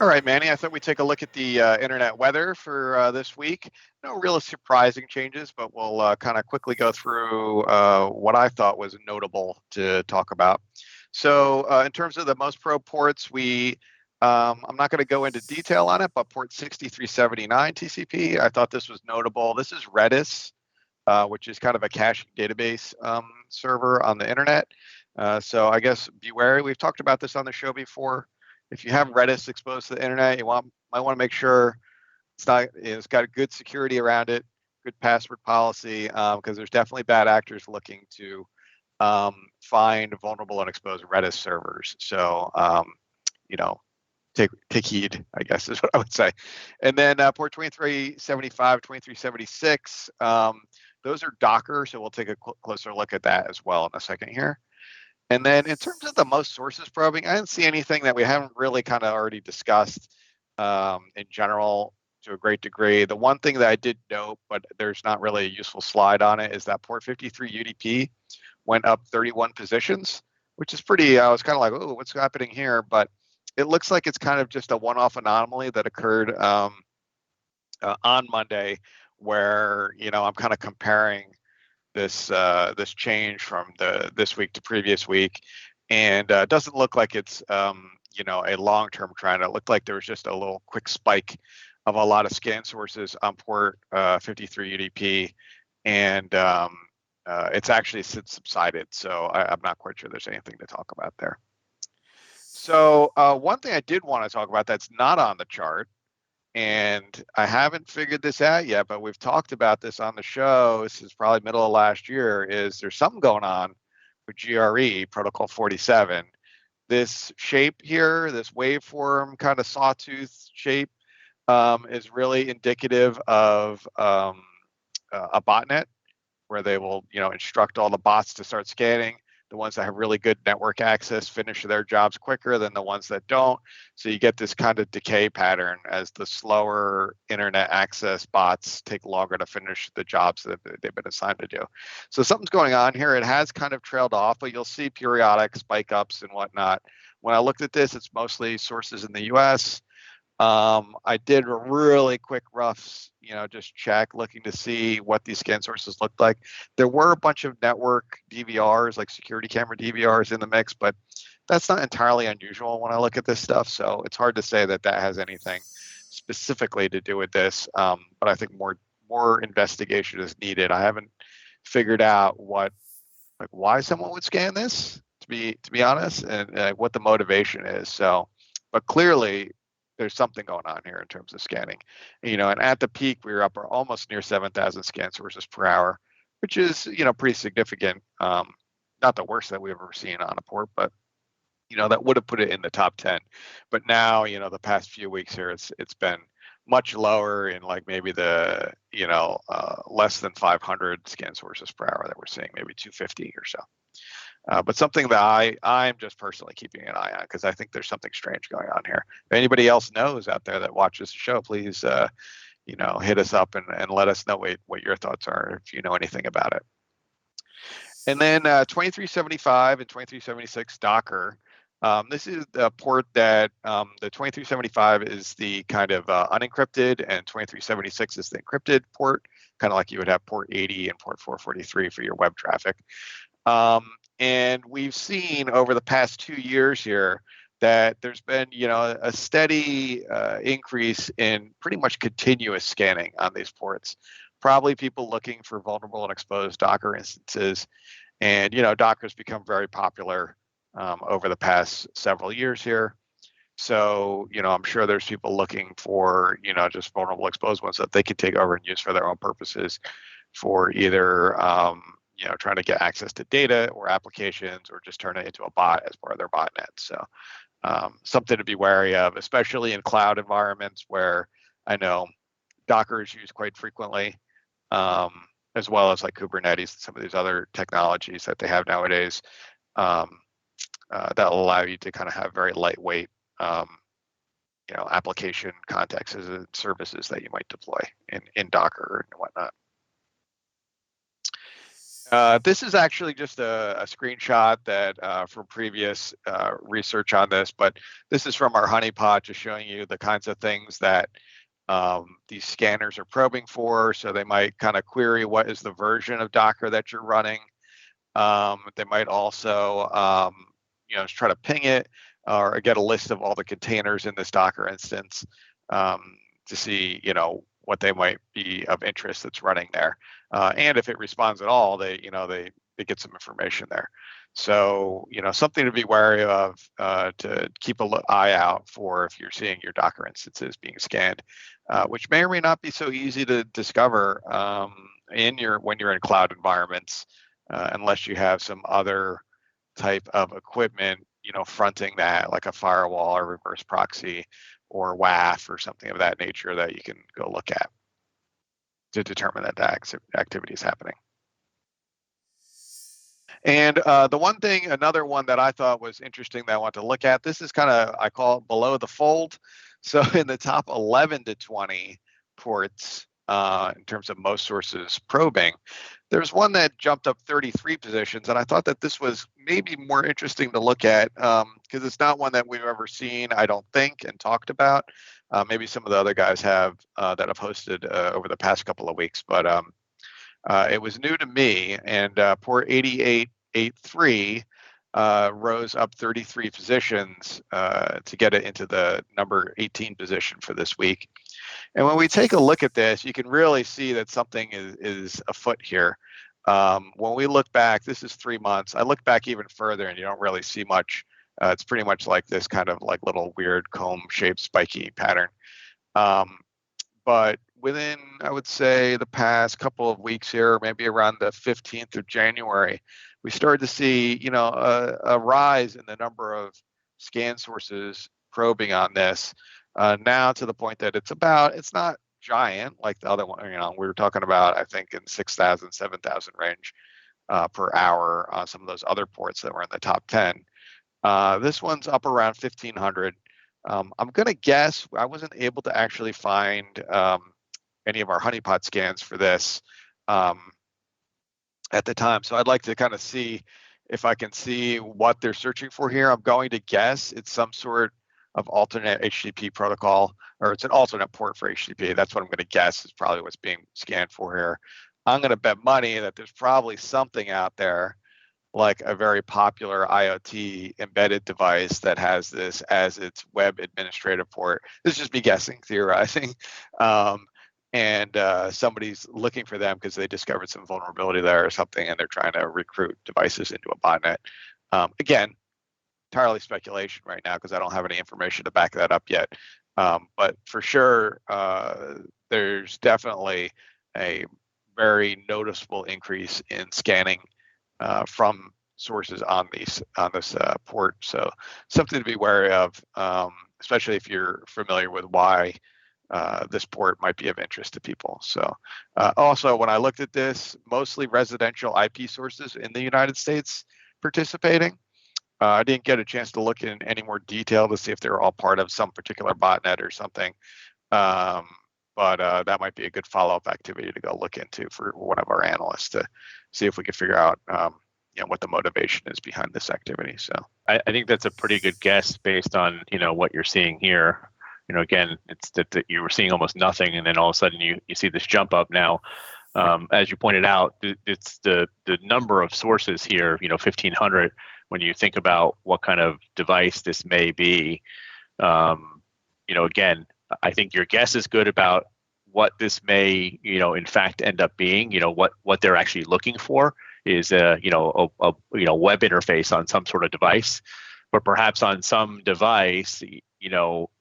All right, Manny, I thought we'd take a look at the internet weather for this week. No real surprising changes, but we'll kind of quickly go through what I thought was notable to talk about. So in terms of the most probe ports, I'm not going to go into detail on it, but port 6379 TCP, I thought this was notable. This is Redis, which is kind of a caching database server on the internet. So I guess be wary. We've talked about this on the show before. If you have Redis exposed to the internet, you might want to make sure it's got good security around it, good password policy, because there's definitely bad actors looking to find vulnerable and exposed Redis servers. So take heed, I guess is what I would say. And then port 2375, 2376, those are Docker, so we'll take a closer look at that as well in a second here. And then in terms of the most sources probing, I didn't see anything that we haven't really kind of already discussed in general to a great degree. The one thing that I did note, but there's not really a useful slide on it, is that port 53 UDP went up 31 positions, which is pretty, I was kind of like, oh, what's happening here? But it looks like it's kind of just a one-off anomaly that occurred on Monday, where I'm kind of comparing this change from this week to previous week, and it doesn't look like it's a long-term trend. It looked like there was just a little quick spike of a lot of scan sources on port 53 UDP, and it's actually since subsided. So I'm not quite sure there's anything to talk about there. So one thing I did want to talk about that's not on the chart, and I haven't figured this out yet, but we've talked about this on the show. This is probably middle of last year. Is there's something going on with GRE Protocol 47? This shape here, this waveform kind of sawtooth shape, is really indicative of a botnet, where they will, instruct all the bots to start scanning. The ones that have really good network access finish their jobs quicker than the ones that don't. So you get this kind of decay pattern as the slower internet access bots take longer to finish the jobs that they've been assigned to do. So something's going on here. It has kind of trailed off, but you'll see periodic spike ups and whatnot. When I looked at this, it's mostly sources in the US. I did a really quick rough, just check looking to see what these scan sources looked like. There were a bunch of network DVRs, like security camera DVRs in the mix, but that's not entirely unusual when I look at this stuff. So it's hard to say that that has anything specifically to do with this. But I think more investigation is needed. I haven't figured out why someone would scan this, to be honest, and what the motivation is. So, but clearly, there's something going on here in terms of scanning, and at the peak we were up almost near 7,000 scan sources per hour, which is pretty significant. Not the worst that we've ever seen on a port, but that would have put it in the top 10. But now the past few weeks here it's been much lower, in like maybe the less than 500 scan sources per hour that we're seeing, maybe 250 or so. But something that I'm just personally keeping an eye on, because I think there's something strange going on here. If anybody else knows out there that watches the show, please hit us up and let us know what your thoughts are, if you know anything about it. And then 2375 and 2376 Docker. This is the port that the 2375 is the kind of unencrypted, and 2376 is the encrypted port, kind of like you would have port 80 and port 443 for your web traffic. And we've seen over the past 2 years here that there's been, a steady increase in pretty much continuous scanning on these ports. Probably people looking for vulnerable and exposed Docker instances. And, Docker's become very popular over the past several years here. So, I'm sure there's people looking for, just vulnerable exposed ones that they can take over and use for their own purposes, for either trying to get access to data or applications, or just turn it into a bot as part of their botnet. So something to be wary of, especially in cloud environments where I know Docker is used quite frequently, as well as like Kubernetes and some of these other technologies that they have nowadays that will allow you to kind of have very lightweight application contexts and services that you might deploy in Docker and whatnot. This is actually just a screenshot that from previous research on this, but this is from our Honeypot, just showing you the kinds of things that these scanners are probing for. So they might kind of query what is the version of Docker that you're running. They might also, try to ping it or get a list of all the containers in this Docker instance to see, what they might be of interest that's running there. And if it responds at all, they get some information there. So, something to be wary of, to keep an eye out for if you're seeing your Docker instances being scanned, which may or may not be so easy to discover when you're in cloud environments, unless you have some other type of equipment, fronting that, like a firewall or reverse proxy or WAF or something of that nature that you can go look at to determine that the activity is happening. And another one that I thought was interesting that I want to look at, this is kind of, I call it below the fold. So in the top 11 to 20 ports, in terms of most sources probing, there's one that jumped up 33 positions. And I thought that this was maybe more interesting to look at because it's not one that we've ever seen, I don't think, and talked about. Maybe some of the other guys have that have hosted over the past couple of weeks, but it was new to me, and port 8883 rose up 33 positions to get it into the number 18 position for this week. And when we take a look at this, you can really see that something is afoot here. When we look back, this is 3 months. I look back even further, and you don't really see much. It's pretty much like this kind of like little weird comb-shaped spiky pattern. But within, I would say, the past couple of weeks here, maybe around the 15th of January, we started to see, a rise in the number of scan sources probing on this. Now to the point that it's not giant like the other one. We were talking about, I think, in 6,000, 7,000 range per hour on some of those other ports that were in the top 10. This one's up around 1,500. I'm going to guess, I wasn't able to actually find any of our Honeypot scans for this at the time. So I'd like to kind of see if I can see what they're searching for here. I'm going to guess it's some sort of alternate HTTP protocol, or it's an alternate port for HTTP. That's what I'm going to guess is probably what's being scanned for here. I'm going to bet money that there's probably something out there like a very popular IoT embedded device that has this as its web administrative port. This is just me guessing, theorizing. And somebody's looking for them because they discovered some vulnerability there or something, and they're trying to recruit devices into a botnet. Again, entirely speculation right now because I don't have any information to back that up yet. But for sure, there's definitely a very noticeable increase in scanning from sources on this port. So something to be wary of, especially if you're familiar with why this port might be of interest to people. So also, when I looked at this, mostly residential IP sources in the United States participating. I didn't get a chance to look in any more detail to see if they were all part of some particular botnet or something. But that might be a good follow-up activity to go look into for one of our analysts to see if we can figure out what the motivation is behind this activity. So I think that's a pretty good guess based on what you're seeing here. Again, it's that you were seeing almost nothing, and then all of a sudden you see this jump up now. As you pointed out, it's the number of sources here, 1,500. When you think about what kind of device this may be, again, I think your guess is good about what this may, in fact, end up being. What they're actually looking for is a web interface on some sort of device, but perhaps on some device,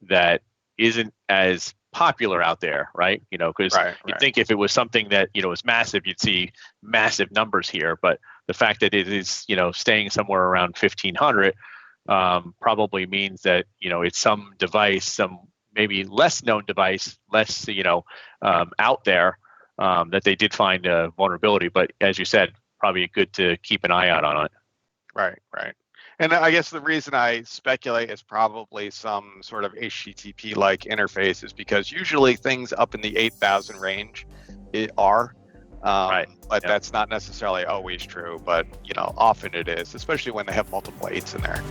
that isn't as popular out there, right? Because you'd think if it was something that was massive, you'd see massive numbers here. But the fact that it is staying somewhere around 1,500 probably means that it's some device, some maybe less known device, less out there that they did find a vulnerability. But as you said, probably good to keep an eye out on it. Right. And I guess the reason I speculate is probably some sort of HTTP-like interface is because usually things up in the 8,000 range are Right. But Yep. that's not necessarily always true, but often it is, especially when they have multiple 8s in there.